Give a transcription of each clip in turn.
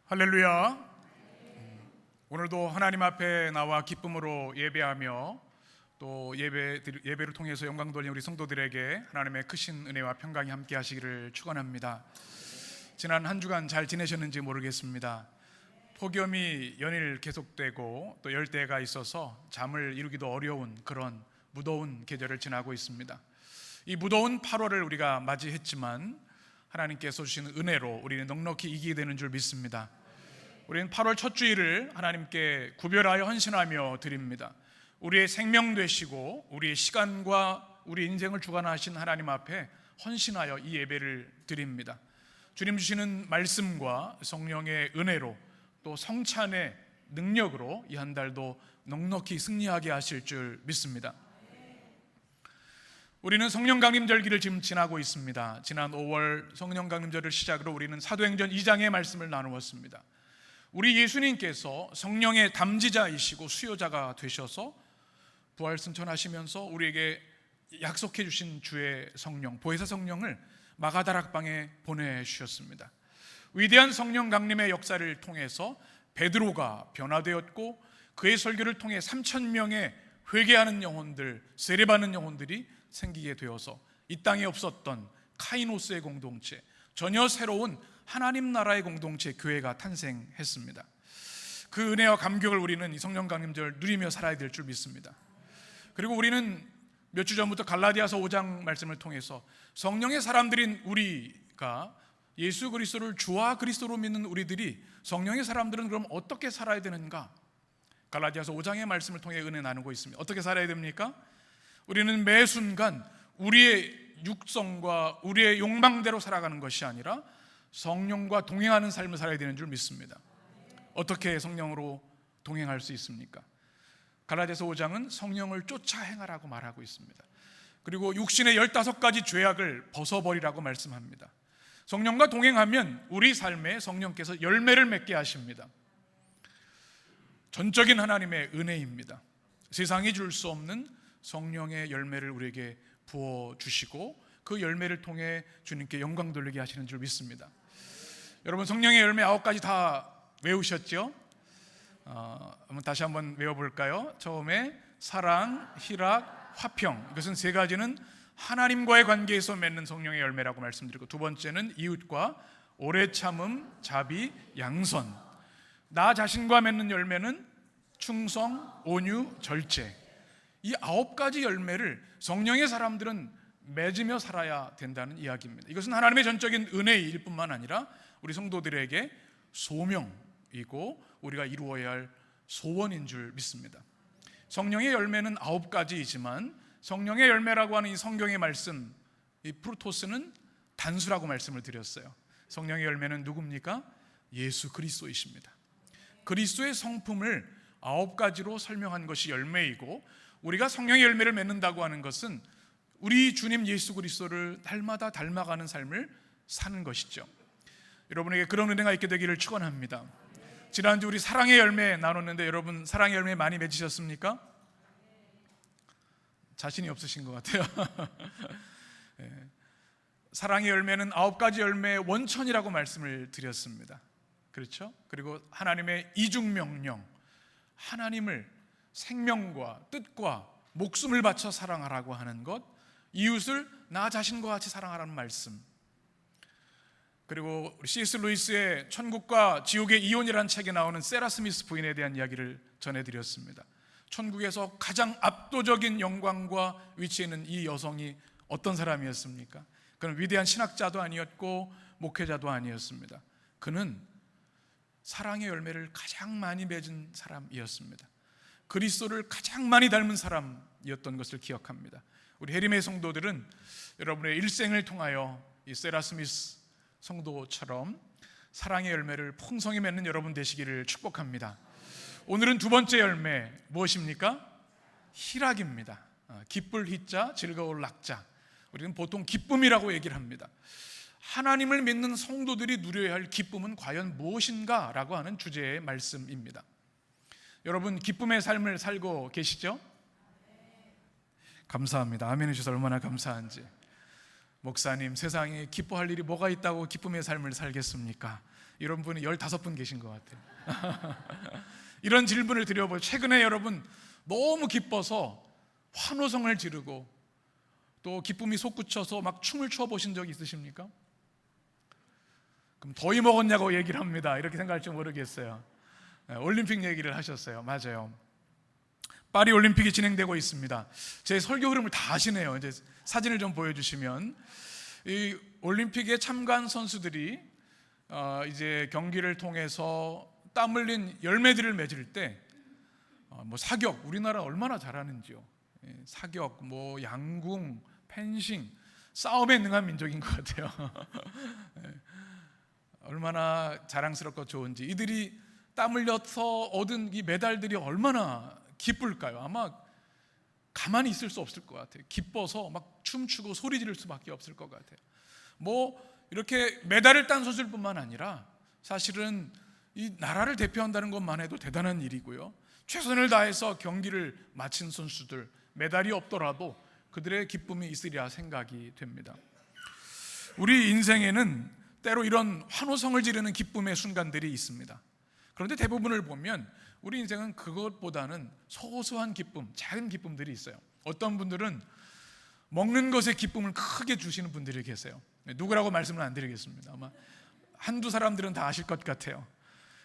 할렐루야. 오늘도 하나님 앞에 나와 기쁨으로 예배하며 또 예배를 통해서 영광 돌리는 우리 성도들에게 하나님의 크신 은혜와 평강이 함께 하시기를 축원합니다. 지난 한 주간 잘 지내셨는지 모르겠습니다. 폭염이 연일 계속되고 또 열대가 있어서 잠을 이루기도 어려운 그런 무더운 계절을 지나고 있습니다. 이 무더운 8월을 우리가 맞이했지만 하나님께서 주시는 은혜로 우리는 넉넉히 이기게 되는 줄 믿습니다. 우리는 8월 첫 주일을 하나님께 구별하여 헌신하며 드립니다. 우리의 생명 되시고 우리의 시간과 우리 인생을 주관하신 하나님 앞에 헌신하여 이 예배를 드립니다. 주님 주시는 말씀과 성령의 은혜로 또 성찬의 능력으로 이 한 달도 넉넉히 승리하게 하실 줄 믿습니다. 우리는 성령 강림절기를 지금 지나고 있습니다. 지난 5월 성령 강림절을 시작으로 우리는 사도행전 2장의 말씀을 나누었습니다. 우리 예수님께서 성령의 담지자이시고 수요자가 되셔서 부활승천하시면서 우리에게 약속해 주신 주의 성령, 보혜사 성령을 마가다락방에 보내주셨습니다. 위대한 성령 강림의 역사를 통해서 베드로가 변화되었고 그의 설교를 통해 3,000명의 회개하는 영혼들, 세례받는 영혼들이 생기게 되어서 이 땅에 없었던 카이노스의 공동체, 전혀 새로운 하나님 나라의 공동체 교회가 탄생했습니다. 그 은혜와 감격을 우리는 이 성령 강림절 누리며 살아야 될 줄 믿습니다. 그리고 우리는 몇 주 전부터 갈라디아서 5장 말씀을 통해서 성령의 사람들인 우리가 예수 그리스도를 주와 그리스도로 믿는 우리들이 성령의 사람들은 그럼 어떻게 살아야 되는가? 갈라디아서 5장의 말씀을 통해 은혜 나누고 있습니다. 어떻게 살아야 됩니까? 우리는 매 순간 우리의 육성과 우리의 욕망대로 살아가는 것이 아니라 성령과 동행하는 삶을 살아야 되는 줄 믿습니다. 어떻게 성령으로 동행할 수 있습니까? 갈라디아서 5장은 성령을 쫓아 행하라고 말하고 있습니다. 그리고 육신의 15가지 죄악을 벗어버리라고 말씀합니다. 성령과 동행하면 우리 삶에 성령께서 열매를 맺게 하십니다. 전적인 하나님의 은혜입니다. 세상이 줄 수 없는 성령의 열매를 우리에게 부어주시고 그 열매를 통해 주님께 영광 돌리게 하시는 줄 믿습니다. 여러분, 성령의 열매 9가지 다 외우셨죠? 다시 한번 외워볼까요? 처음에 사랑, 희락, 화평. 이것은 세 가지는 하나님과의 관계에서 맺는 성령의 열매라고 말씀드리고, 두 번째는 이웃과 오래 참음, 자비, 양선. 나 자신과 맺는 열매는 충성, 온유, 절제. 이 9가지 열매를 성령의 사람들은 맺으며 살아야 된다는 이야기입니다. 이것은 하나님의 전적인 은혜일 뿐만 아니라 우리 성도들에게 소명이고 우리가 이루어야 할 소원인 줄 믿습니다. 성령의 열매는 9가지이지만 성령의 열매라고 하는 이 성경의 말씀, 이 프루토스는 단수라고 말씀을 드렸어요. 성령의 열매는 누굽니까? 예수 그리스도이십니다. 그리스도의 성품을 9가지로 설명한 것이 열매이고, 우리가 성령의 열매를 맺는다고 하는 것은 우리 주님 예수 그리스도를 날마다 닮아가는 삶을 사는 것이죠. 여러분에게 그런 은혜가 있게 되기를 축원합니다. 지난주 우리 사랑의 열매 나눴는데 여러분 사랑의 열매 많이 맺으셨습니까? 자신이 없으신 것 같아요. 네. 사랑의 열매는 9가지 열매의 원천이라고 말씀을 드렸습니다. 그렇죠? 그리고 하나님의 이중명령, 하나님을 생명과 뜻과 목숨을 바쳐 사랑하라고 하는 것, 이웃을 나 자신과 같이 사랑하라는 말씀. 그리고 C.S. 루이스의 천국과 지옥의 이혼이라는 책에 나오는 세라 스미스 부인에 대한 이야기를 전해드렸습니다. 천국에서 가장 압도적인 영광과 위치에 있는 이 여성이 어떤 사람이었습니까? 그는 위대한 신학자도 아니었고 목회자도 아니었습니다. 그는 사랑의 열매를 가장 많이 맺은 사람이었습니다. 그리스도를 가장 많이 닮은 사람이었던 것을 기억합니다. 우리 해림의 성도들은 여러분의 일생을 통하여 이 세라 스미스 성도처럼 사랑의 열매를 풍성히 맺는 여러분 되시기를 축복합니다. 오늘은 두 번째 열매 무엇입니까? 희락입니다. 기쁠 희자, 즐거울 락자. 우리는 보통 기쁨이라고 얘기를 합니다. 하나님을 믿는 성도들이 누려야 할 기쁨은 과연 무엇인가? 라고 하는 주제의 말씀입니다. 여러분, 기쁨의 삶을 살고 계시죠? 감사합니다. 아멘 해주셔서 얼마나 감사한지. 목사님, 세상에 기뻐할 일이 뭐가 있다고 기쁨의 삶을 살겠습니까? 이런 분이 15분 계신 것 같아요. 이런 질문을 드려보죠. 최근에 여러분 너무 기뻐서 환호성을 지르고 또 기쁨이 솟구쳐서 막 춤을 춰 보신 적 있으십니까? 그럼 더위 먹었냐고 얘기를 합니다. 이렇게 생각할지 모르겠어요. 올림픽 얘기를 하셨어요. 맞아요. 파리 올림픽이 진행되고 있습니다. 제 설교 흐름을 다 아시네요. 이제 사진을 좀 보여주시면, 이 올림픽에 참가한 선수들이 이제 경기를 통해서 땀 흘린 열매들을 맺을 때 뭐 사격, 우리나라 얼마나 잘하는지요. 사격, 뭐 양궁, 펜싱, 싸움에 능한 민족인 것 같아요. 얼마나 자랑스럽고 좋은지, 이들이 땀 흘려서 얻은 이 메달들이 얼마나 기쁠까요? 아마 가만히 있을 수 없을 것 같아요. 기뻐서 막 춤추고 소리 지를 수밖에 없을 것 같아요. 뭐 이렇게 메달을 딴 선수들뿐만 아니라 사실은 이 나라를 대표한다는 것만 해도 대단한 일이고요. 최선을 다해서 경기를 마친 선수들, 메달이 없더라도 그들의 기쁨이 있으리라 생각이 됩니다. 우리 인생에는 때로 이런 환호성을 지르는 기쁨의 순간들이 있습니다. 그런데 대부분을 보면 우리 인생은 그것보다는 소소한 기쁨, 작은 기쁨들이 있어요. 어떤 분들은 먹는 것에 기쁨을 크게 주시는 분들이 계세요. 누구라고 말씀을 안 드리겠습니다. 아마 한두 사람들은 다 아실 것 같아요.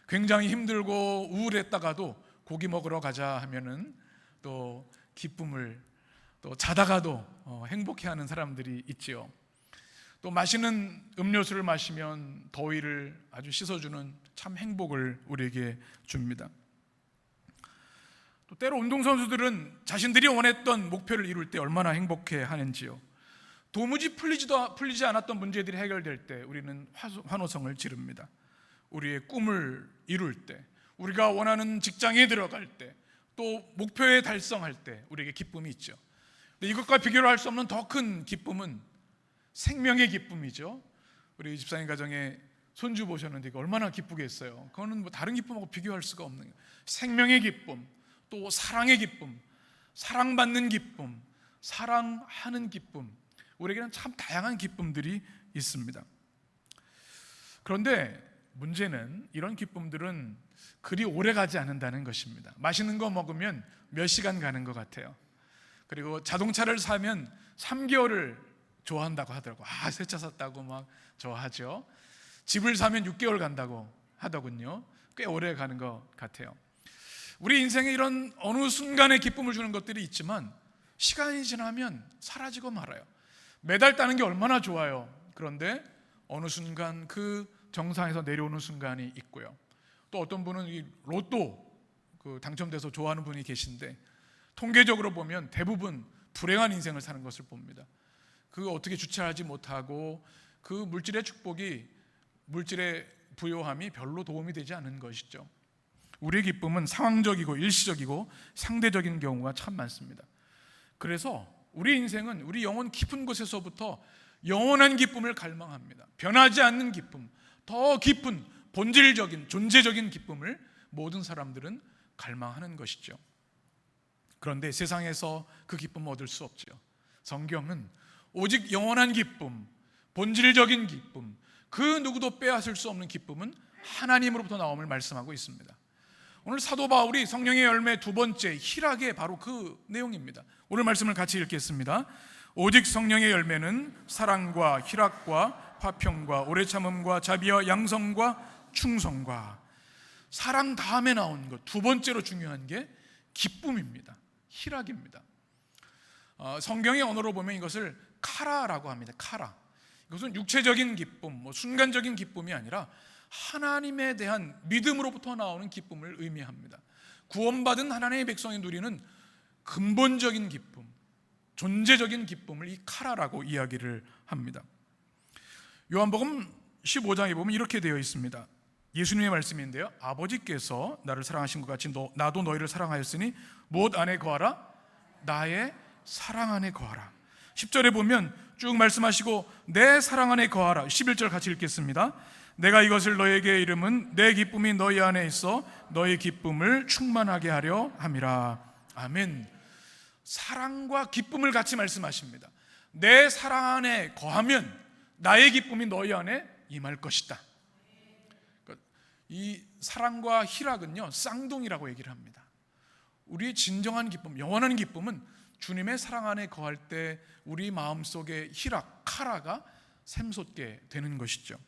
굉장히 힘들고 우울했다가도 고기 먹으러 가자 하면은 또 기쁨을, 또 자다가도 행복해하는 사람들이 있지요. 또 마시는 음료수를 마시면 더위를 아주 씻어주는 참 행복을 우리에게 줍니다. 또 때로 운동선수들은 자신들이 원했던 목표를 이룰 때 얼마나 행복해 하는지요. 도무지 풀리지 않았던 문제들이 해결될 때 우리는 환호성을 지릅니다. 우리의 꿈을 이룰 때, 우리가 원하는 직장에 들어갈 때, 또 목표에 달성할 때 우리에게 기쁨이 있죠. 근데 이것과 비교를 할 수 없는 더 큰 기쁨은 생명의 기쁨이죠. 우리 집사님 가정에 손주 보셨는데 이거 얼마나 기쁘겠어요. 그거는 뭐 다른 기쁨하고 비교할 수가 없는 거예요. 생명의 기쁨, 또 사랑의 기쁨, 사랑받는 기쁨, 사랑하는 기쁨, 우리에게는 참 다양한 기쁨들이 있습니다. 그런데 문제는 이런 기쁨들은 그리 오래 가지 않는다는 것입니다. 맛있는 거 먹으면 몇 시간 가는 것 같아요. 그리고 자동차를 사면 3개월을 좋아한다고 하더라고요. 새 차 샀다고 막 좋아하죠. 집을 사면 6개월 간다고 하더군요. 꽤 오래 가는 것 같아요. 우리 인생에 이런 어느 순간에 기쁨을 주는 것들이 있지만 시간이 지나면 사라지고 말아요. 메달 따는 게 얼마나 좋아요. 그런데 어느 순간 그 정상에서 내려오는 순간이 있고요. 또 어떤 분은 이 로또 당첨돼서 좋아하는 분이 계신데 통계적으로 보면 대부분 불행한 인생을 사는 것을 봅니다. 그 어떻게 주체하지 못하고 그 물질의 축복이, 물질의 부요함이 별로 도움이 되지 않는 것이죠. 우리의 기쁨은 상황적이고 일시적이고 상대적인 경우가 참 많습니다. 그래서 우리 인생은 우리 영혼 깊은 곳에서부터 영원한 기쁨을 갈망합니다. 변하지 않는 기쁨, 더 깊은 본질적인 존재적인 기쁨을 모든 사람들은 갈망하는 것이죠. 그런데 세상에서 그 기쁨을 얻을 수 없죠. 성경은 오직 영원한 기쁨, 본질적인 기쁨, 그 누구도 빼앗을 수 없는 기쁨은 하나님으로부터 나옴을 말씀하고 있습니다. 오늘 사도 바울이 성령의 열매 두 번째 희락의 바로 그 내용입니다. 오늘 말씀을 같이 읽겠습니다. 오직 성령의 열매는 사랑과 희락과 화평과 오래 참음과 자비와 양성과 충성과, 사랑 다음에 나온 것 두 번째로 중요한 게 기쁨입니다. 희락입니다. 성경의 언어로 보면 이것을 카라라고 합니다. 카라. 이것은 육체적인 기쁨, 순간적인 기쁨이 아니라 하나님에 대한 믿음으로부터 나오는 기쁨을 의미합니다. 구원받은 하나님의 백성이 누리는 근본적인 기쁨, 존재적인 기쁨을 이 카라라고 이야기를 합니다. 요한복음 15장에 보면 이렇게 되어 있습니다. 예수님의 말씀인데요, 아버지께서 나를 사랑하신 것 같이 나도 너희를 사랑하였으니 무엇 안에 거하라? 나의 사랑 안에 거하라. 10절에 보면 쭉 말씀하시고 내 사랑 안에 거하라. 11절 같이 읽겠습니다. 내가 이것을 너에게 이름은 내 기쁨이 너희 안에 있어 너희 기쁨을 충만하게 하려 함이라. 아멘. 사랑과 기쁨을 같이 말씀하십니다. 내 사랑 안에 거하면 나의 기쁨이 너희 안에 임할 것이다. 이 사랑과 희락은요 쌍둥이라고 얘기를 합니다. 우리의 진정한 기쁨, 영원한 기쁨은 주님의 사랑 안에 거할 때 우리 마음속에 희락, 카라가 샘솟게 되는 것이죠.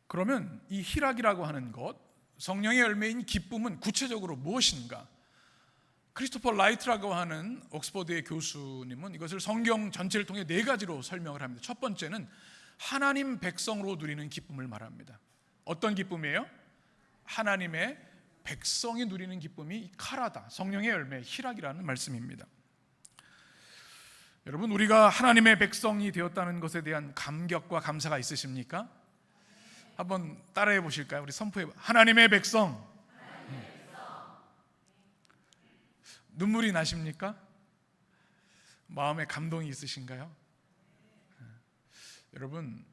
그러면 이 희락이라고 하는 것, 성령의 열매인 기쁨은 구체적으로 무엇인가? 크리스토퍼 라이트라고 하는 옥스퍼드의 교수님은 이것을 성경 전체를 통해 4가지로 설명을 합니다. 첫 번째는 하나님 백성으로 누리는 기쁨을 말합니다. 어떤 기쁨이에요? 하나님의 백성이 누리는 기쁨이 카라다, 성령의 열매, 희락이라는 말씀입니다. 여러분, 우리가 하나님의 백성이 되었다는 것에 대한 감격과 감사가 있으십니까? 한번 따라해 보실까요? 우리 선포해 봐. 하나님의 백성. 눈물이 나십니까? 마음에 감동이 있으신가요? 여러분,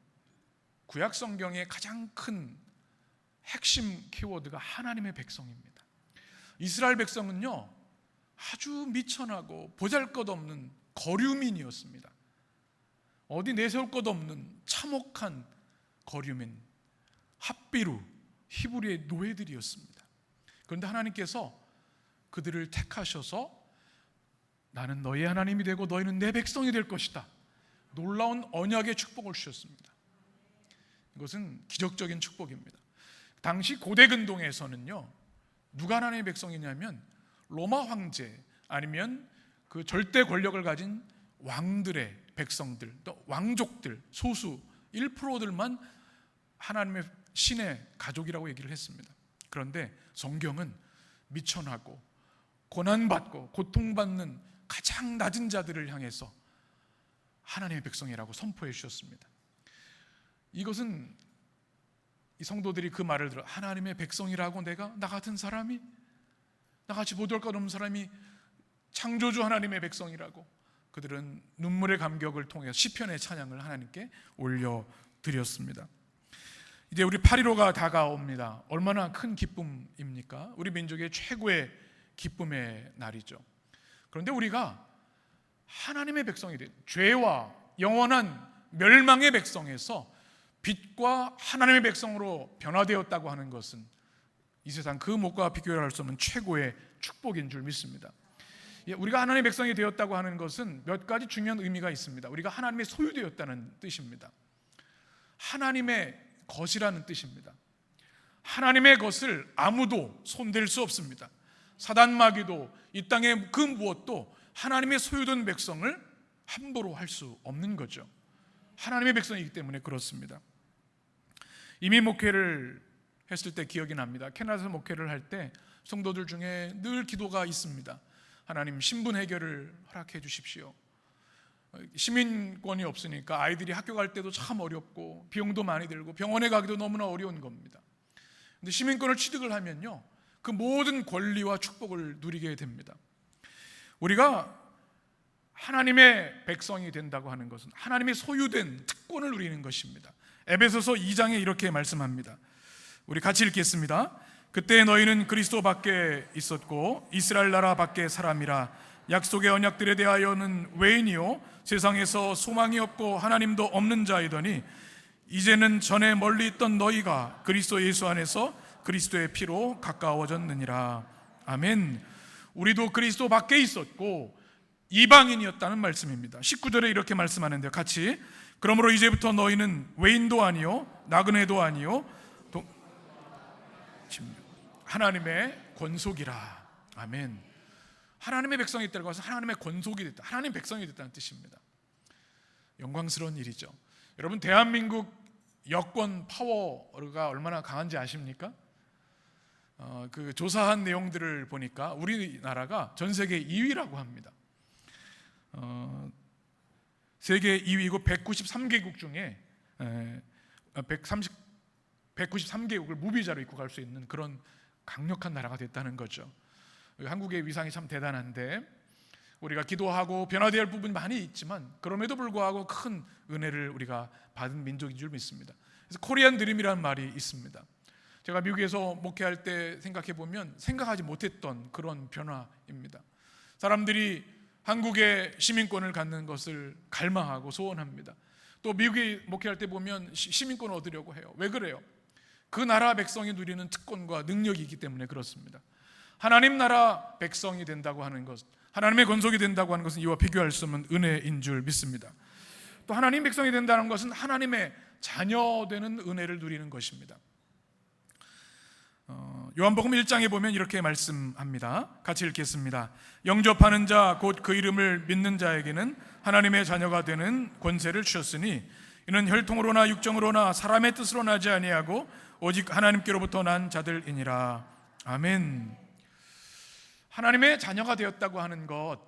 구약 성경의 가장 큰 핵심 키워드가 하나님의 백성입니다. 이스라엘 백성은요 아주 미천하고 보잘것없는 거류민이었습니다. 어디 내세울 것 없는 참혹한 거류민, 핫비루, 히브리의 노예들이었습니다. 그런데 하나님께서 그들을 택하셔서 나는 너희 하나님이 되고 너희는 내 백성이 될 것이다, 놀라운 언약의 축복을 주셨습니다. 이것은 기적적인 축복입니다. 당시 고대 근동에서는요 누가 하나님의 백성이냐면 로마 황제 아니면 그 절대 권력을 가진 왕들의 백성들, 또 왕족들, 소수 1%들만 하나님의 신의 가족이라고 얘기를 했습니다. 그런데 성경은 미천하고 고난받고 고통받는 가장 낮은 자들을 향해서 하나님의 백성이라고 선포해 주셨습니다. 이것은 이 성도들이 그 말을 들어 하나님의 백성이라고 내가 나 같은 사람이, 나같이 보잘것없는 사람이 창조주 하나님의 백성이라고 그들은 눈물의 감격을 통해 시편의 찬양을 하나님께 올려드렸습니다. 이제 우리 8.15가 다가옵니다. 얼마나 큰 기쁨입니까? 우리 민족의 최고의 기쁨의 날이죠. 그런데 우리가 하나님의 백성이 된, 죄와 영원한 멸망의 백성에서 빛과 하나님의 백성으로 변화되었다고 하는 것은 이 세상 그 무엇과 비교할 수 없는 최고의 축복인 줄 믿습니다. 우리가 하나님의 백성이 되었다고 하는 것은 몇 가지 중요한 의미가 있습니다. 우리가 하나님의 소유되었다는 뜻입니다. 하나님의 것이라는 뜻입니다. 하나님의 것을 아무도 손댈 수 없습니다. 사단 마귀도 이 땅의 그 무엇도 하나님의 소유된 백성을 함부로 할 수 없는 거죠. 하나님의 백성이기 때문에 그렇습니다. 이민 목회를 했을 때 기억이 납니다. 캐나다에서 목회를 할 때 성도들 중에 늘 기도가 있습니다. 하나님, 신분 해결을 허락해 주십시오. 시민권이 없으니까 아이들이 학교 갈 때도 참 어렵고 비용도 많이 들고 병원에 가기도 너무나 어려운 겁니다. 근데 시민권을 취득을 하면요 그 모든 권리와 축복을 누리게 됩니다. 우리가 하나님의 백성이 된다고 하는 것은 하나님의 소유된 특권을 누리는 것입니다. 에베소서 2장에 이렇게 말씀합니다. 우리 같이 읽겠습니다. 그때 너희는 그리스도 밖에 있었고 이스라엘 나라 밖의 사람이라. 약속의 언약들에 대하여는 외인이요 세상에서 소망이 없고 하나님도 없는 자이더니 이제는 전에 멀리 있던 너희가 그리스도 예수 안에서 그리스도의 피로 가까워졌느니라. 아멘. 우리도 그리스도 밖에 있었고 이방인이었다는 말씀입니다. 19절에 이렇게 말씀하는데요, 같이. 그러므로 이제부터 너희는 외인도 아니요 나그네도 아니요 하나님의 권속이라. 아멘. 하나님의 백성이 됐다는 것은 하나님의 권속이 됐다, 하나님의 백성이 됐다는 뜻입니다. 영광스러운 일이죠. 여러분, 대한민국 여권 파워가 얼마나 강한지 아십니까? 그 조사한 내용들을 보니까 우리나라가 전 세계 2위라고 합니다. 세계 2위고 193개국 중에 193개국을 무비자로 입국할 수 있는 그런 강력한 나라가 됐다는 거죠. 한국의 위상이 참 대단한데 우리가 기도하고 변화되어야 할 부분이 많이 있지만 그럼에도 불구하고 큰 은혜를 우리가 받은 민족인 줄 믿습니다. 그래서 코리안 드림이라는 말이 있습니다. 제가 미국에서 목회할 때 생각해 보면 생각하지 못했던 그런 변화입니다. 사람들이 한국의 시민권을 갖는 것을 갈망하고 소원합니다. 또 미국에 목회할 때 보면 시민권을 얻으려고 해요. 왜 그래요? 그 나라 백성이 누리는 특권과 능력이 있기 때문에 그렇습니다. 하나님 나라 백성이 된다고 하는 것, 하나님의 권속이 된다고 하는 것은 이와 비교할 수 없는 은혜인 줄 믿습니다. 또 하나님 백성이 된다는 것은 하나님의 자녀되는 은혜를 누리는 것입니다. 요한복음 1장에 보면 이렇게 말씀합니다. 같이 읽겠습니다. 영접하는 자 곧 그 이름을 믿는 자에게는 하나님의 자녀가 되는 권세를 주셨으니 이는 혈통으로나 육정으로나 사람의 뜻으로 나지 아니하고 오직 하나님께로부터 난 자들이니라. 아멘. 하나님의 자녀가 되었다고 하는 것,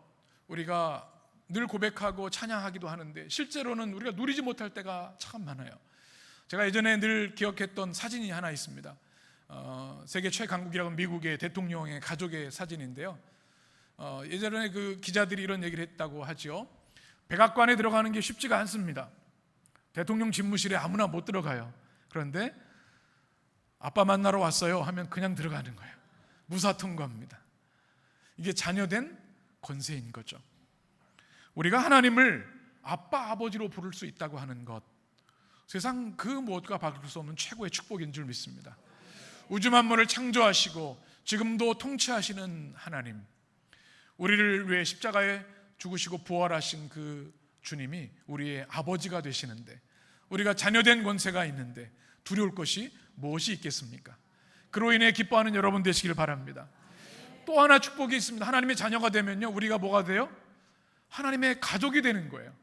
우리가 늘 고백하고 찬양하기도 하는데 실제로는 우리가 누리지 못할 때가 참 많아요. 제가 예전에 늘 기억했던 사진이 하나 있습니다. 세계 최강국이라고 미국의 대통령의 가족의 사진인데요. 예전에 그 기자들이 이런 얘기를 했다고 하죠. 백악관에 들어가는 게 쉽지가 않습니다. 대통령 집무실에 아무나 못 들어가요. 그런데 아빠 만나러 왔어요 하면 그냥 들어가는 거예요. 무사 통과입니다. 이게 자녀된 권세인 거죠. 우리가 하나님을 아빠 아버지로 부를 수 있다고 하는 것, 세상 그 무엇과 바꿀 수 없는 최고의 축복인 줄 믿습니다. 우주 만물을 창조하시고 지금도 통치하시는 하나님, 우리를 위해 십자가에 죽으시고 부활하신 그 주님이 우리의 아버지가 되시는데, 우리가 자녀된 권세가 있는데 두려울 것이 무엇이 있겠습니까? 그로 인해 기뻐하는 여러분 되시길 바랍니다. 또 하나 축복이 있습니다. 하나님의 자녀가 되면요, 우리가 뭐가 돼요? 하나님의 가족이 되는 거예요.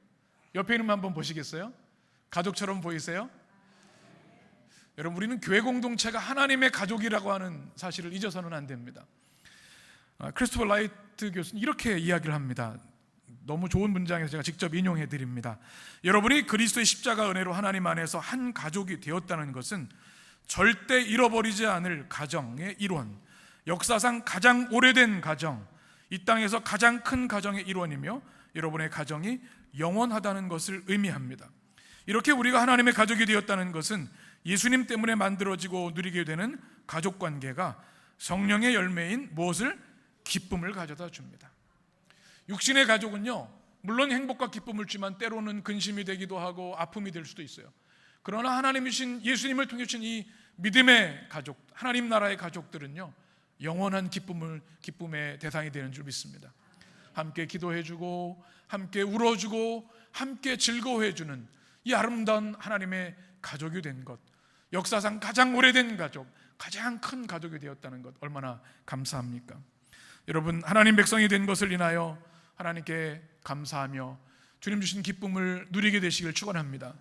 옆에 있는 분 한번 보시겠어요? 가족처럼 보이세요? 여러분, 우리는 교회 공동체가 하나님의 가족이라고 하는 사실을 잊어서는 안 됩니다. 크리스토퍼 라이트 교수는 이렇게 이야기를 합니다. 너무 좋은 문장에서 제가 직접 인용해 드립니다. 여러분이 그리스도의 십자가 은혜로 하나님 안에서 한 가족이 되었다는 것은 절대 잃어버리지 않을 가정의 일원, 역사상 가장 오래된 가정, 이 땅에서 가장 큰 가정의 일원이며 여러분의 가정이 영원하다는 것을 의미합니다. 이렇게 우리가 하나님의 가족이 되었다는 것은 예수님 때문에 만들어지고 누리게 되는 가족관계가 성령의 열매인 무엇을? 기쁨을 가져다 줍니다. 육신의 가족은요, 물론 행복과 기쁨을 주지만 때로는 근심이 되기도 하고 아픔이 될 수도 있어요. 그러나 하나님이신 예수님을 통해 주신 이 믿음의 가족, 하나님 나라의 가족들은요, 영원한 기쁨의 대상이 되는 줄 믿습니다. 함께 기도해주고 함께 울어주고 함께 즐거워해주는 이 아름다운 하나님의 가족이 된 것, 역사상 가장 오래된 가족, 가장 큰 가족이 되었다는 것, 얼마나 감사합니까? 여러분, 하나님 백성이 된 것을 인하여 하나님께 감사하며 주님 주신 기쁨을 누리게 되시길 축원합니다.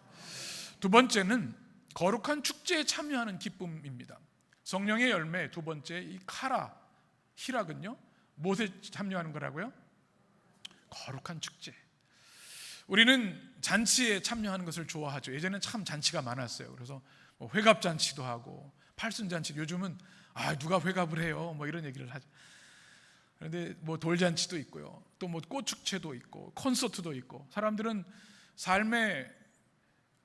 두 번째는 거룩한 축제에 참여하는 기쁨입니다. 성령의 열매 두 번째, 이 카라, 희락은요, 무엇에 참여하는 거라고요? 거룩한 축제. 우리는 잔치에 참여하는 것을 좋아하죠. 예전에는 참 잔치가 많았어요. 그래서 회갑잔치도 하고 팔순잔치, 요즘은 누가 회갑을 해요, 이런 얘기를 하죠. 그런데 돌잔치도 있고요, 또 꽃축제도 있고 콘서트도 있고, 사람들은 삶의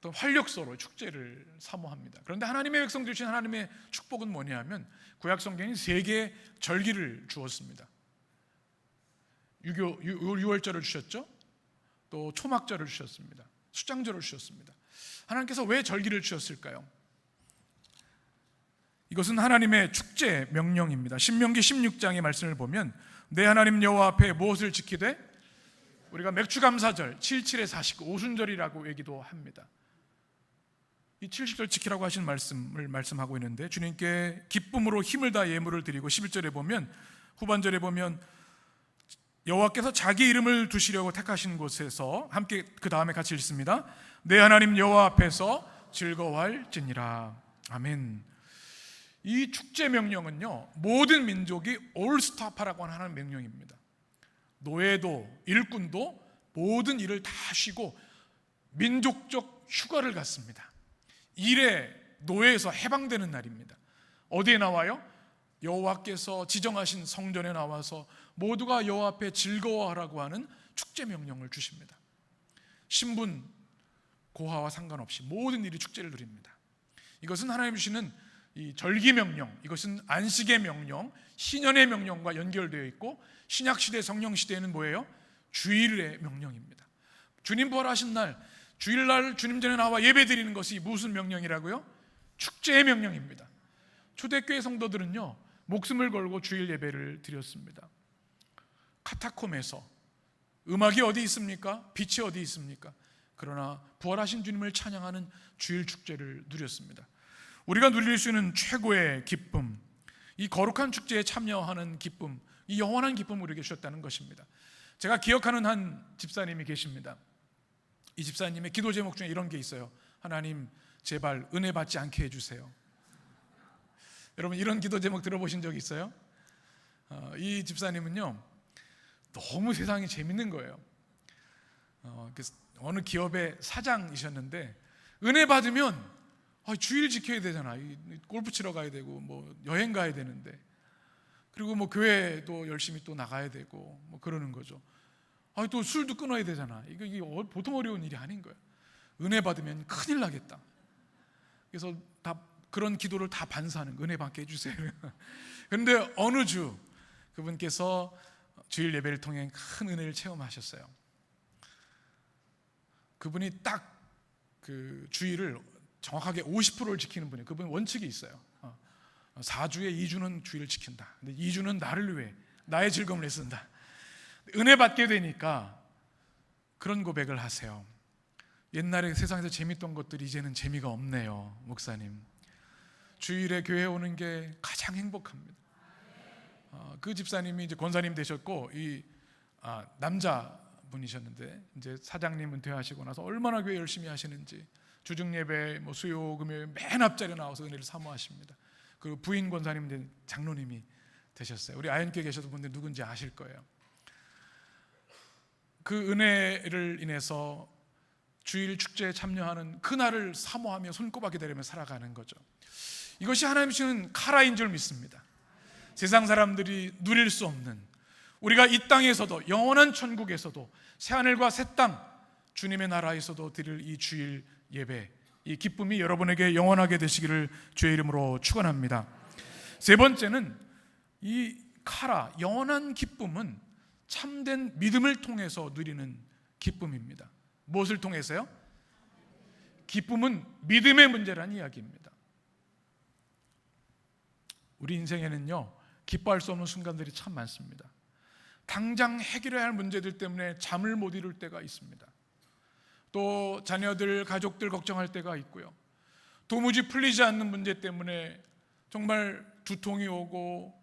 또 활력소로 축제를 사모합니다. 그런데 하나님의 백성 주신 하나님의 축복은 뭐냐면, 구약 성경이 3개의 절기를 주었습니다. 유월절을 주셨죠. 또 초막절을 주셨습니다. 수장절을 주셨습니다. 하나님께서 왜 절기를 주셨을까요? 이것은 하나님의 축제 명령입니다. 신명기 16장의 말씀을 보면 내 하나님 여호와 앞에 무엇을 지키되? 우리가 맥추감사절, 77에 49 오순절이라고 얘기도 합니다. 이 70절 지키라고 하신 말씀을 말씀하고 있는데, 주님께 기쁨으로 힘을 다해 예물을 드리고, 11절에 보면, 후반절에 보면 여호와께서 자기 이름을 두시려고 택하신 곳에서, 함께 그 다음에 같이 읽습니다. 내 하나님 여호와 앞에서 즐거워할지니라. 아멘. 이 축제 명령은요, 모든 민족이 올스타파라고 하는 명령입니다. 노예도 일꾼도 모든 일을 다 쉬고 민족적 휴가를 갖습니다. 일에 노예에서 해방되는 날입니다. 어디에 나와요? 여호와께서 지정하신 성전에 나와서 모두가 여호와 앞에 즐거워하라고 하는 축제 명령을 주십니다. 신분, 고하와 상관없이 모든 일이 축제를 누립니다. 이것은 하나님 주시는 이 절기 명령, 이것은 안식의 명령, 신년의 명령과 연결되어 있고, 신약시대 성령시대에는 뭐예요? 주일의 명령입니다. 주님 부활하신 날 주일날 주님 전에 나와 예배 드리는 것이 무슨 명령이라고요? 축제의 명령입니다. 초대교회 성도들은요, 목숨을 걸고 주일 예배를 드렸습니다. 카타콤에서. 음악이 어디 있습니까? 빛이 어디 있습니까? 그러나 부활하신 주님을 찬양하는 주일 축제를 누렸습니다. 우리가 누릴 수 있는 최고의 기쁨, 이 거룩한 축제에 참여하는 기쁨, 이 영원한 기쁨을 우리에게 주셨다는 것입니다. 제가 기억하는 한 집사님이 계십니다. 이 집사님의 기도 제목 중에 이런 게 있어요. 하나님, 제발 은혜 받지 않게 해주세요. 여러분, 이런 기도 제목 들어보신 적 있어요? 이 집사님은요, 너무 세상이 재밌는 거예요. 어느 기업의 사장이셨는데, 은혜 받으면 주일 지켜야 되잖아. 골프 치러 가야 되고, 뭐 여행 가야 되는데, 그리고 뭐 교회도 열심히 또 나가야 되고, 뭐 그러는 거죠. 또 술도 끊어야 되잖아. 이게 보통 어려운 일이 아닌 거예요. 은혜 받으면 큰일 나겠다. 그래서 다 그런 기도를 다 반사하는, 은혜 받게 해주세요. 그런데 어느 주 그분께서 주일 예배를 통해 큰 은혜를 체험하셨어요. 그분이 딱 그 주일을 정확하게 50%를 지키는 분이에요. 그분 원칙이 있어요. 4주에 2주는 주일을 지킨다. 근데 2주는 나를 위해, 나의 즐거움을 애쓴다. 은혜 받게 되니까 그런 고백을 하세요. 옛날에 세상에서 재밌던 것들이 이제는 재미가 없네요, 목사님. 주일에 교회 오는 게 가장 행복합니다. 그 집사님이 이제 권사님 되셨고, 남자분이셨는데 이제 사장님 은퇴하시고 나서 얼마나 교회 열심히 하시는지, 주중 예배, 뭐 수요, 금요일 맨 앞자리에 나와서 은혜를 사모하십니다. 그 부인 권사님 된 장로님이 되셨어요. 우리 아연교회 계셔도 분들 누군지 아실 거예요. 그 은혜를 인해서 주일 축제에 참여하는 그날을 사모하며 손꼽아 기다리며 살아가는 거죠. 이것이 하나님 주시는 카라인 줄 믿습니다. 세상 사람들이 누릴 수 없는, 우리가 이 땅에서도 영원한 천국에서도 새하늘과 새 땅 주님의 나라에서도 드릴 이 주일 예배, 이 기쁨이 여러분에게 영원하게 되시기를 주의 이름으로 축원합니다. 세 번째는 이 카라, 영원한 기쁨은 참된 믿음을 통해서 누리는 기쁨입니다. 무엇을 통해서요? 기쁨은 믿음의 문제라는 이야기입니다. 우리 인생에는요, 기뻐할 수 없는 순간들이 참 많습니다. 당장 해결해야 할 문제들 때문에 잠을 못 이룰 때가 있습니다. 또 자녀들, 가족들 걱정할 때가 있고요. 도무지 풀리지 않는 문제 때문에 정말 두통이 오고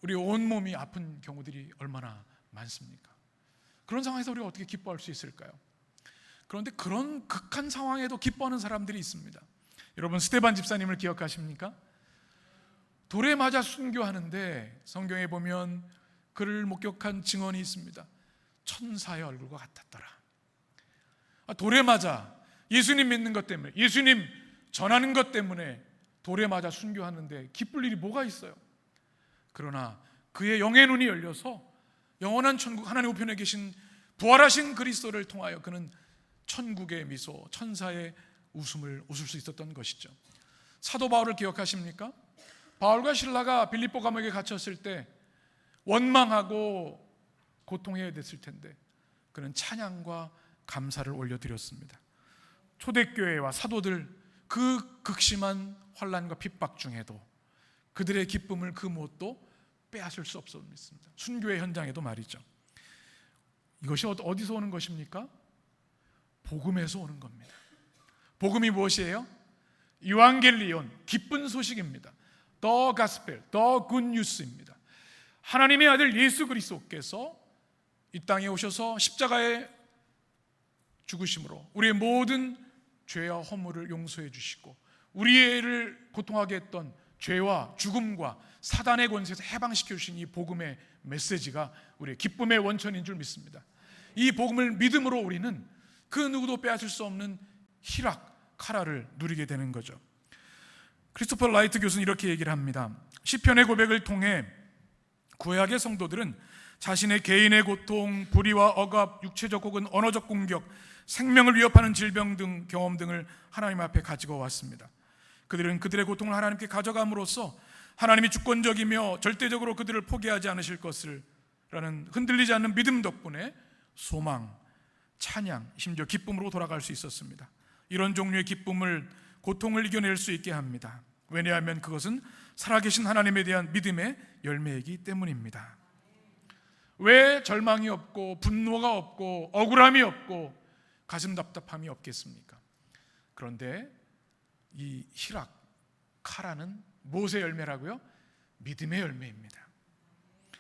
우리 온몸이 아픈 경우들이 얼마나 많습니까? 그런 상황에서 우리가 어떻게 기뻐할 수 있을까요? 그런데 그런 극한 상황에도 기뻐하는 사람들이 있습니다. 여러분, 스데반 집사님을 기억하십니까? 돌에 맞아 순교하는데 성경에 보면 그를 목격한 증언이 있습니다. 천사의 얼굴과 같았더라. 돌에 맞아, 예수님 믿는 것 때문에, 예수님 전하는 것 때문에 돌에 맞아 순교하는데 기쁠 일이 뭐가 있어요? 그러나 그의 영의 눈이 열려서 영원한 천국, 하나님 우편에 계신 부활하신 그리스도를 통하여 그는 천국의 미소, 천사의 웃음을 웃을 수 있었던 것이죠. 사도 바울을 기억하십니까? 바울과 실라가 빌립보 감옥에 갇혔을 때 원망하고 고통해야 됐을 텐데 그는 찬양과 감사를 올려드렸습니다. 초대교회와 사도들, 그 극심한 환난과 핍박 중에도 그들의 기쁨을 그 무엇도 빼앗을 수 없습니다. 순교의 현장에도 말이죠. 이것이 어디서 오는 것입니까? 복음에서 오는 겁니다. 복음이 무엇이에요? 유앙겔리온, 기쁜 소식입니다. The Gospel, The Good News입니다. 하나님의 아들 예수 그리스도께서 이 땅에 오셔서 십자가에 죽으심으로 우리의 모든 죄와 허물을 용서해 주시고 우리를 고통하게 했던 죄와 죽음과 사단의 권세에서 해방시켜 주신 이 복음의 메시지가 우리의 기쁨의 원천인 줄 믿습니다. 이 복음을 믿음으로 우리는 그 누구도 빼앗을 수 없는 희락, 카라를 누리게 되는 거죠. 크리스토퍼 라이트 교수는 이렇게 얘기를 합니다. 시편의 고백을 통해 구약의 성도들은 자신의 개인의 고통, 불의와 억압, 육체적 혹은 언어적 공격, 생명을 위협하는 질병 등 경험 등을 하나님 앞에 가지고 왔습니다. 그들은 그들의 고통을 하나님께 가져감으로써 하나님이 주권적이며 절대적으로 그들을 포기하지 않으실 것을 라는 흔들리지 않는 믿음 덕분에 소망, 찬양, 심지어 기쁨으로 돌아갈 수 있었습니다. 이런 종류의 기쁨을, 고통을 이겨낼 수 있게 합니다. 왜냐하면 그것은 살아계신 하나님에 대한 믿음의 열매이기 때문입니다. 왜 절망이 없고 분노가 없고 억울함이 없고 가슴 답답함이 없겠습니까? 그런데 이 희락, 카라는 무엇의 열매라고요? 믿음의 열매입니다.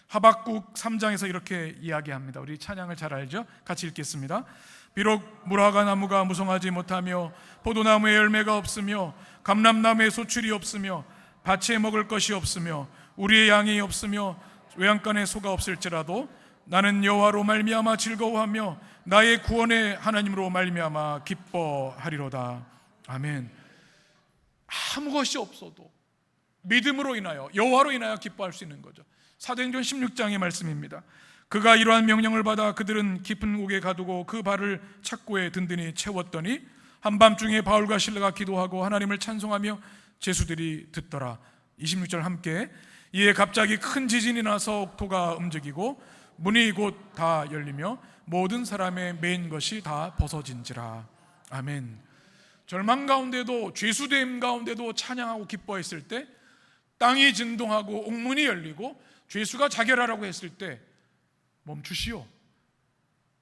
하박국 3장에서 이렇게 이야기합니다. 우리 찬양을 잘 알죠? 같이 읽겠습니다. 비록 무화과 나무가 무성하지 못하며 포도나무에 열매가 없으며 감람나무에 소출이 없으며 밭에 먹을 것이 없으며 우리의 양이 없으며 외양간에 소가 없을지라도 나는 여호와로 말미암아 즐거워하며 나의 구원의 하나님으로 말미암아 기뻐하리로다. 아멘. 아무 것이 없어도 믿음으로 인하여, 여호와로 인하여 기뻐할 수 있는 거죠. 사도행전 16장의 말씀입니다. 그가 이러한 명령을 받아 그들은 깊은 옥에 가두고 그 발을 착고에 든든히 채웠더니 한밤중에 바울과 실라가 기도하고 하나님을 찬송하며 제수들이 듣더라. 26절 함께. 이에 갑자기 큰 지진이 나서 옥토가 움직이고 문이 곧 다 열리며 모든 사람의 매인 것이 다 벗어진지라. 아멘. 절망 가운데도, 죄수됨 가운데도 찬양하고 기뻐했을 때, 땅이 진동하고 옥문이 열리고 죄수가 자결하라고 했을 때 멈추시오,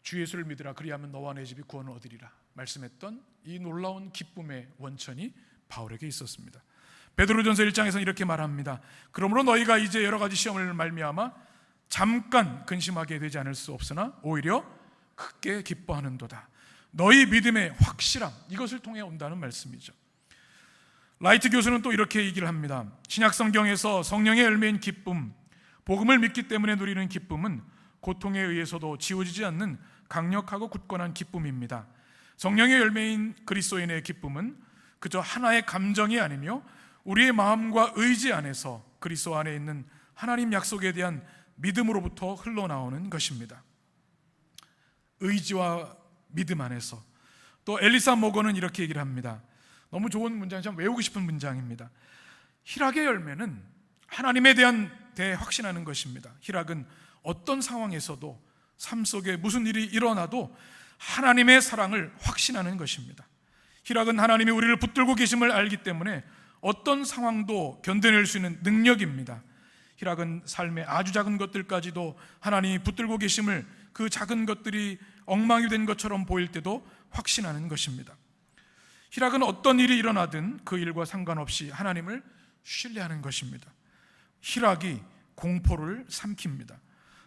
주 예수를 믿으라, 그리하면 너와 내 집이 구원을 얻으리라 말씀했던 이 놀라운 기쁨의 원천이 바울에게 있었습니다. 베드로전서 1장에서는 이렇게 말합니다. 그러므로 너희가 이제 여러 가지 시험을 말미암아 잠깐 근심하게 되지 않을 수 없으나 오히려 크게 기뻐하는도다. 너희 믿음의 확실함, 이것을 통해 온다는 말씀이죠. 라이트 교수는 또 이렇게 얘기를 합니다. 신약성경에서 성령의 열매인 기쁨, 복음을 믿기 때문에 누리는 기쁨은 고통에 의해서도 지워지지 않는 강력하고 굳건한 기쁨입니다. 성령의 열매인 그리스도인의 기쁨은 그저 하나의 감정이 아니며 우리의 마음과 의지 안에서 그리스도 안에 있는 하나님 약속에 대한 믿음으로부터 흘러나오는 것입니다. 의지와 믿음 안에서. 또 엘리사 모건은 이렇게 얘기를 합니다. 너무 좋은 문장이, 참 외우고 싶은 문장입니다. 희락의 열매는 하나님에 대한 확신하는 것입니다. 희락은 어떤 상황에서도, 삶 속에 무슨 일이 일어나도 하나님의 사랑을 확신하는 것입니다. 희락은 하나님이 우리를 붙들고 계심을 알기 때문에 어떤 상황도 견뎌낼 수 있는 능력입니다. 희락은 삶의 아주 작은 것들까지도 하나님이 붙들고 계심을, 그 작은 것들이 엉망이 된 것처럼 보일 때도 확신하는 것입니다. 희락은 어떤 일이 일어나든 그 일과 상관없이 하나님을 신뢰하는 것입니다. 희락이 공포를 삼킵니다.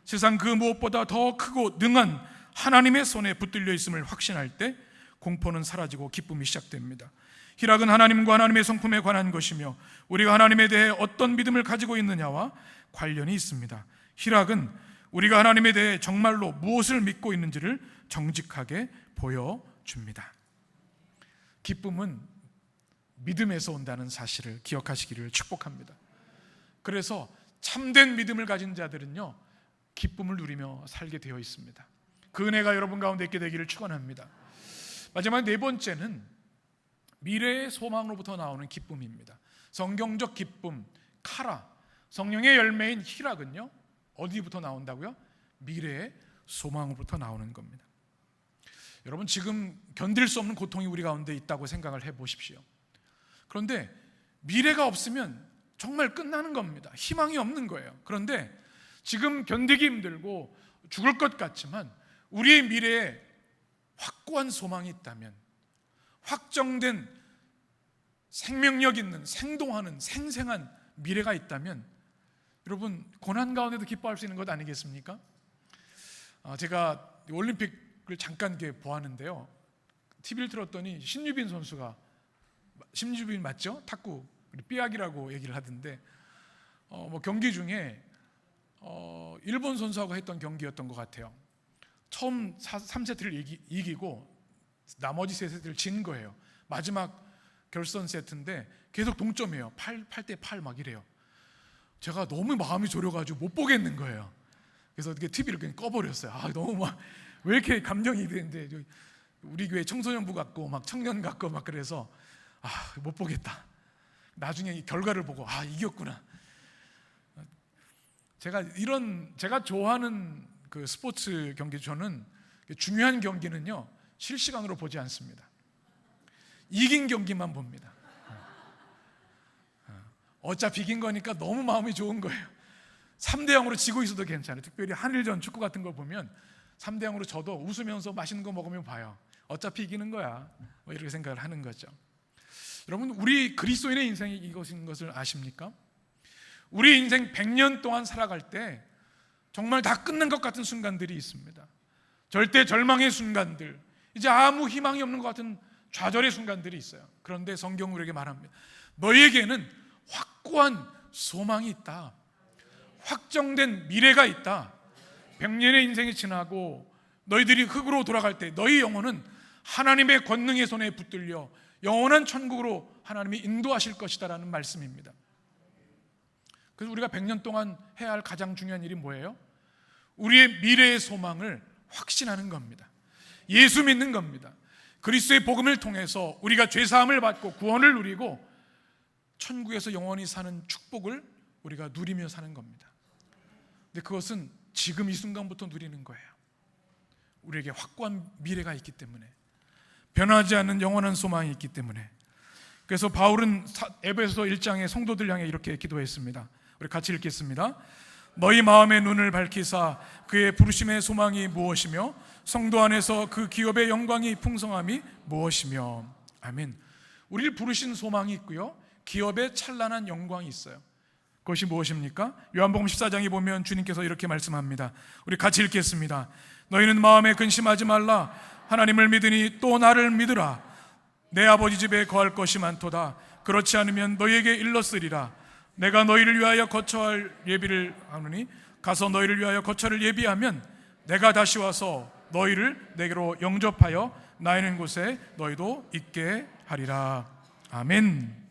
세상 그 무엇보다 더 크고 능한 하나님의 손에 붙들려 있음을 확신할 때 공포는 사라지고 기쁨이 시작됩니다. 희락은 하나님과 하나님의 성품에 관한 것이며 우리가 하나님에 대해 어떤 믿음을 가지고 있느냐와 관련이 있습니다. 희락은 우리가 하나님에 대해 정말로 무엇을 믿고 있는지를 정직하게 보여줍니다. 기쁨은 믿음에서 온다는 사실을 기억하시기를 축복합니다. 그래서 참된 믿음을 가진 자들은요, 기쁨을 누리며 살게 되어 있습니다. 그 은혜가 여러분 가운데 있게 되기를 축원합니다. 마지막 네 번째는 미래의 소망으로부터 나오는 기쁨입니다. 성경적 기쁨, 카라, 성령의 열매인 희락은요, 어디부터 나온다고요? 미래의 소망으로부터 나오는 겁니다. 여러분, 지금 견딜 수 없는 고통이 우리 가운데 있다고 생각을 해보십시오. 그런데 미래가 없으면 정말 끝나는 겁니다. 희망이 없는 거예요. 그런데 지금 견디기 힘들고 죽을 것 같지만 우리의 미래에 확고한 소망이 있다면, 확정된 생명력 있는, 생동하는, 생생한 미래가 있다면 여러분, 고난 가운데도 기뻐할 수 있는 것 아니겠습니까? 제가 올림픽을 잠깐 이렇게 보았는데요, TV를 틀었더니 신유빈 선수가, 신유빈 맞죠? 탁구 삐약이라고 얘기를 하던데, 경기 중에 일본 선수하고 했던 경기였던 것 같아요. 처음 3세트를 이기고 나머지 3세트를 진 거예요. 마지막 결선 세트인데 계속 동점이에요. 8대 8 막 이래요. 제가 너무 마음이 졸여가지고 못 보겠는 거예요. 그래서 어떻게 TV를 그냥 꺼버렸어요. 너무 막 왜 이렇게 감정이 되는데, 우리 교회 청소년부 같고 막 청년 같고 막, 그래서 못 보겠다. 나중에 이 결과를 보고 이겼구나. 제가 좋아하는 그 스포츠 경기, 저는 중요한 경기는요, 실시간으로 보지 않습니다. 이긴 경기만 봅니다. 어차피 이긴 거니까 너무 마음이 좋은 거예요. 3대0으로 지고 있어도 괜찮아요. 특별히 한일전 축구 같은 거 보면 3대0으로 져도 웃으면서 맛있는 거 먹으면 봐요. 어차피 이기는 거야, 뭐 이렇게 생각을 하는 거죠. 여러분, 우리 그리스도인의 인생이 이것인 것을 아십니까? 우리 인생 100년 동안 살아갈 때 정말 다 끝난 것 같은 순간들이 있습니다. 절대 절망의 순간들, 이제 아무 희망이 없는 것 같은 좌절의 순간들이 있어요. 그런데 성경은 우리에게 말합니다. 너희에게는 확고한 소망이 있다. 확정된 미래가 있다. 100년의 인생이 지나고 너희들이 흙으로 돌아갈 때 너희 영혼은 하나님의 권능의 손에 붙들려 영원한 천국으로 하나님이 인도하실 것이다 라는 말씀입니다. 그래서 우리가 100년 동안 해야 할 가장 중요한 일이 뭐예요? 우리의 미래의 소망을 확신하는 겁니다. 예수 믿는 겁니다. 그리스도의 복음을 통해서 우리가 죄사함을 받고 구원을 누리고 천국에서 영원히 사는 축복을 우리가 누리며 사는 겁니다. 근데 그것은 지금 이 순간부터 누리는 거예요. 우리에게 확고한 미래가 있기 때문에, 변하지 않는 영원한 소망이 있기 때문에. 그래서 바울은 에베소 1장의 성도들 향해 이렇게 기도했습니다. 우리 같이 읽겠습니다. 너희 마음의 눈을 밝히사 그의 부르심의 소망이 무엇이며 성도 안에서 그 기업의 영광이 풍성함이 무엇이며. 아멘. 우리를 부르신 소망이 있고요, 기업의 찬란한 영광이 있어요. 그것이 무엇입니까? 요한복음 14장에 보면 주님께서 이렇게 말씀합니다. 우리 같이 읽겠습니다. 너희는 마음에 근심하지 말라. 하나님을 믿으니 또 나를 믿으라. 내 아버지 집에 거할 것이 많도다. 그렇지 않으면 너희에게 일렀으리라. 내가 너희를 위하여 거처할 예비를 하노니 가서 너희를 위하여 거처를 예비하면 내가 다시 와서 너희를 내게로 영접하여 나 있는 곳에 너희도 있게 하리라. 아멘.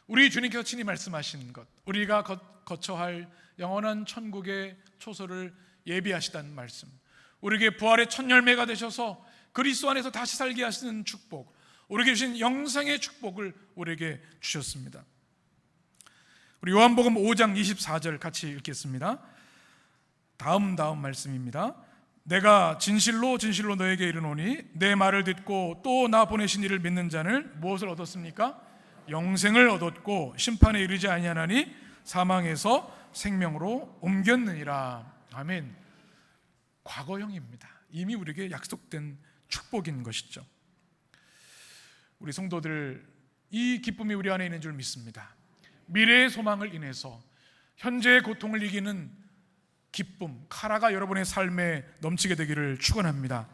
우리 주님께서 친히 말씀하신 것, 우리가 거처할 영원한 천국의 초소를 예비하시다는 말씀, 우리에게 부활의 첫 열매가 되셔서 그리스도 안에서 다시 살게 하시는 축복, 우리에게 주신 영생의 축복을 우리에게 주셨습니다. 우리 요한복음 5장 24절 같이 읽겠습니다. 다음 말씀입니다. 내가 진실로 진실로 너에게 이르노니 내 말을 듣고 또 나 보내신 이를 믿는 자는 무엇을 얻었습니까? 영생을 얻었고 심판에 이르지 아니하나니 사망에서 생명으로 옮겼느니라. 아멘. 과거형입니다. 이미 우리에게 약속된 축복인 것이죠. 우리 성도들, 이 기쁨이 우리 안에 있는 줄 믿습니다. 미래의 소망을 인해서 현재의 고통을 이기는 기쁨, 카라가 여러분의 삶에 넘치게 되기를 축원합니다.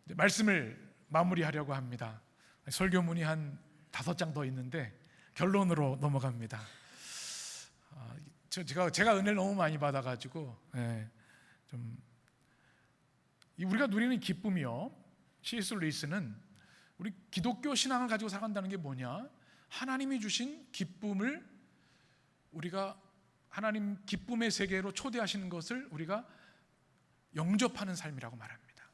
말씀을 마무리하려고 합니다. 설교문이 한 5장 더 있는데 결론으로 넘어갑니다. 제가 은혜를 너무 많이 받아가지고 좀 우리가 누리는 기쁨이요, C.S. 루이스는 우리 기독교 신앙을 가지고 살아간다는 게 뭐냐? 하나님이 주신 기쁨을 우리가 하나님 기쁨의 세계로 초대하시는 것을 우리가 영접하는 삶이라고 말합니다.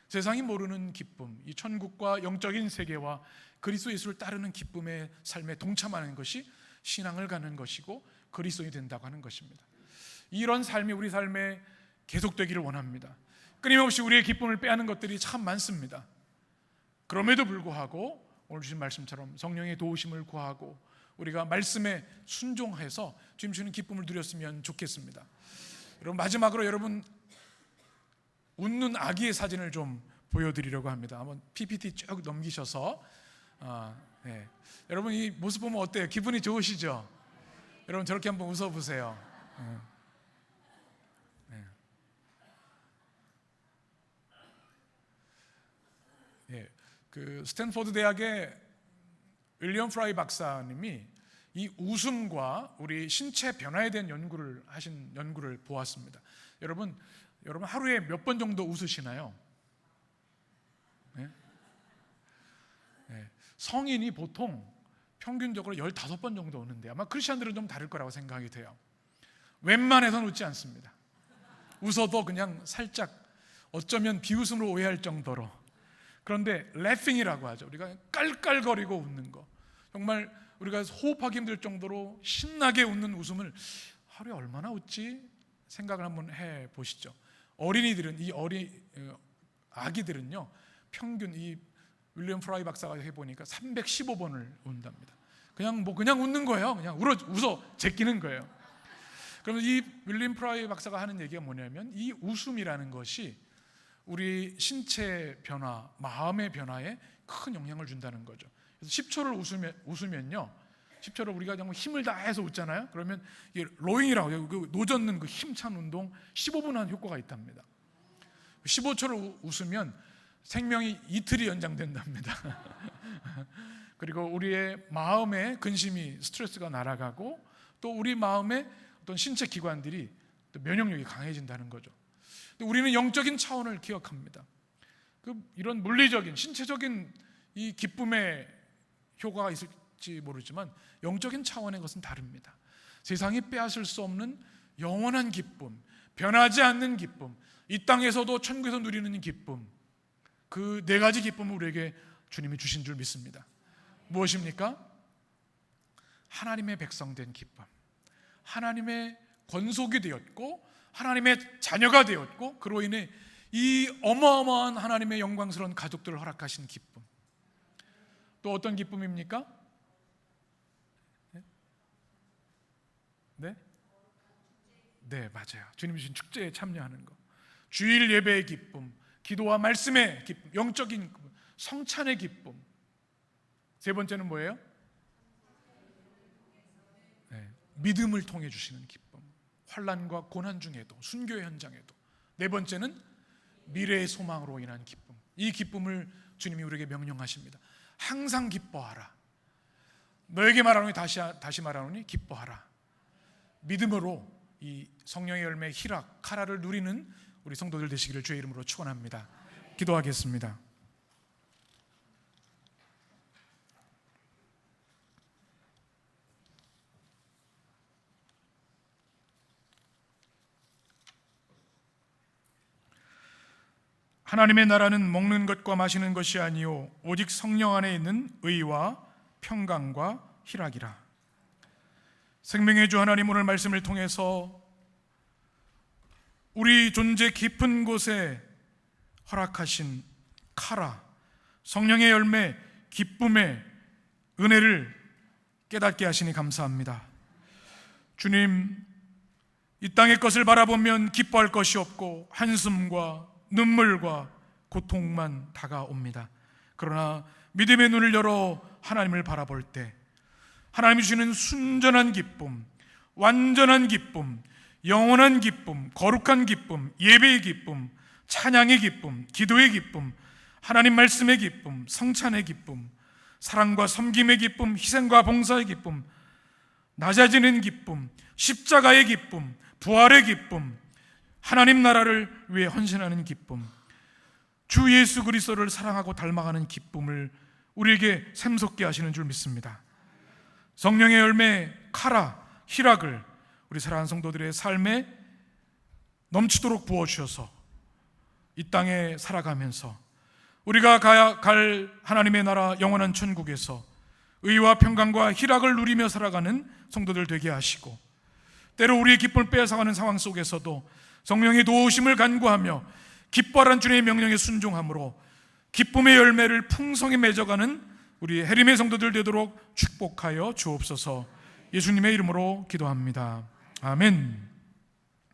세상이 모르는 기쁨, 이 천국과 영적인 세계와 그리스도 예수를 따르는 기쁨의 삶에 동참하는 것이 신앙을 가는 것이고 그리스도인이 된다고 하는 것입니다. 이런 삶이 우리 삶에 계속되기를 원합니다. 끊임없이 우리의 기쁨을 빼앗는 것들이 참 많습니다. 그럼에도 불구하고 오늘 주신 말씀처럼 성령의 도우심을 구하고 우리가 말씀에 순종해서 주님 주는 기쁨을 누렸으면 좋겠습니다. 여러분, 마지막으로 여러분 웃는 아기의 사진을 좀 보여드리려고 합니다. 한번 PPT 쭉 넘기셔서 여러분 이 모습 보면 어때요? 기분이 좋으시죠? 여러분 저렇게 한번 웃어보세요. 그 스탠포드 대학의 윌리엄 프라이 박사님이 이 웃음과 우리 신체 변화에 대한 연구를 보았습니다. 여러분 하루에 몇 번 정도 웃으시나요? 네? 성인이 보통 평균적으로 15번 정도 우는데 아마 크리스천들은 좀 다를 거라고 생각이 돼요. 웬만해서는 웃지 않습니다. 웃어도 그냥 살짝 어쩌면 비웃음으로 오해할 정도로. 그런데 laughing이라고 하죠. 우리가 깔깔거리고 웃는 거, 정말 우리가 호흡하기 힘들 정도로 신나게 웃는 웃음을 하루에 얼마나 웃지 생각을 한번 해보시죠. 어린이들은 아기들은요 평균 이 윌리엄 프라이 박사가 해보니까 315번을 운답니다. 그냥 웃는 거예요. 그냥 웃어 제끼는 거예요. 그러면 이 윌리엄 프라이 박사가 하는 얘기가 뭐냐면 이 웃음이라는 것이 우리 신체 변화, 마음의 변화에 큰 영향을 준다는 거죠. 그래서 10초를 웃으면요, 10초를 우리가 정말 힘을 다해서 웃잖아요. 그러면 이게 로잉이라고 그 노젓는 그 힘찬 운동 15분 한 효과가 있답니다. 15초를 웃으면 생명이 이틀이 연장된답니다. 그리고 우리의 마음의 근심이 스트레스가 날아가고 또 우리 마음의 어떤 신체 기관들이 또 면역력이 강해진다는 거죠. 우리는 영적인 차원을 기억합니다. 이런 물리적인 신체적인 이 기쁨의 효과가 있을지 모르지만 영적인 차원의 것은 다릅니다. 세상이 빼앗을 수 없는 영원한 기쁨, 변하지 않는 기쁨, 이 땅에서도 천국에서 누리는 기쁨, 그 네 가지 기쁨을 우리에게 주님이 주신 줄 믿습니다. 무엇입니까? 하나님의 백성된 기쁨, 하나님의 권속이 되었고 하나님의 자녀가 되었고 그로 인해 이 어마어마한 하나님의 영광스러운 가족들을 허락하신 기쁨. 또 어떤 기쁨입니까? 네? 네, 맞아요. 주님이 주신 축제에 참여하는 거. 주일 예배의 기쁨, 기도와 말씀의 기쁨, 영적인 기쁨, 성찬의 기쁨. 세 번째는 뭐예요? 네, 믿음을 통해 주시는 기쁨. 환난과 고난 중에도, 순교의 현장에도. 네 번째는 미래의 소망으로 인한 기쁨. 이 기쁨을 주님이 우리에게 명령하십니다. 항상 기뻐하라. 너에게 말하노니 다시 말하노니 기뻐하라. 믿음으로 이 성령의 열매 희락, 카라를 누리는 우리 성도들 되시기를 주의 이름으로 축원합니다. 기도하겠습니다. 하나님의 나라는 먹는 것과 마시는 것이 아니요 오직 성령 안에 있는 의와 평강과 희락이라. 생명의 주 하나님, 오늘 말씀을 통해서 우리 존재 깊은 곳에 허락하신 카라, 성령의 열매, 기쁨의 은혜를 깨닫게 하시니 감사합니다. 주님, 이 땅의 것을 바라보면 기뻐할 것이 없고 한숨과 눈물과 고통만 다가옵니다. 그러나 믿음의 눈을 열어 하나님을 바라볼 때 하나님이 주시는 순전한 기쁨, 완전한 기쁨, 영원한 기쁨, 거룩한 기쁨, 예배의 기쁨, 찬양의 기쁨, 기도의 기쁨, 하나님 말씀의 기쁨, 성찬의 기쁨, 사랑과 섬김의 기쁨, 희생과 봉사의 기쁨, 낮아지는 기쁨, 십자가의 기쁨, 부활의 기쁨, 하나님 나라를 위해 헌신하는 기쁨, 주 예수 그리스도를 사랑하고 닮아가는 기쁨을 우리에게 샘솟게 하시는 줄 믿습니다. 성령의 열매 카라, 희락을 우리 사랑하는 성도들의 삶에 넘치도록 부어주셔서 이 땅에 살아가면서 우리가 가야 갈 하나님의 나라 영원한 천국에서 의와 평강과 희락을 누리며 살아가는 성도들 되게 하시고, 때로 우리의 기쁨을 빼앗아가는 상황 속에서도 성령의 도우심을 간구하며 기뻐하라는 주님의 명령에 순종함으로 기쁨의 열매를 풍성히 맺어가는 우리 해림의 성도들 되도록 축복하여 주옵소서. 예수님의 이름으로 기도합니다. 아멘.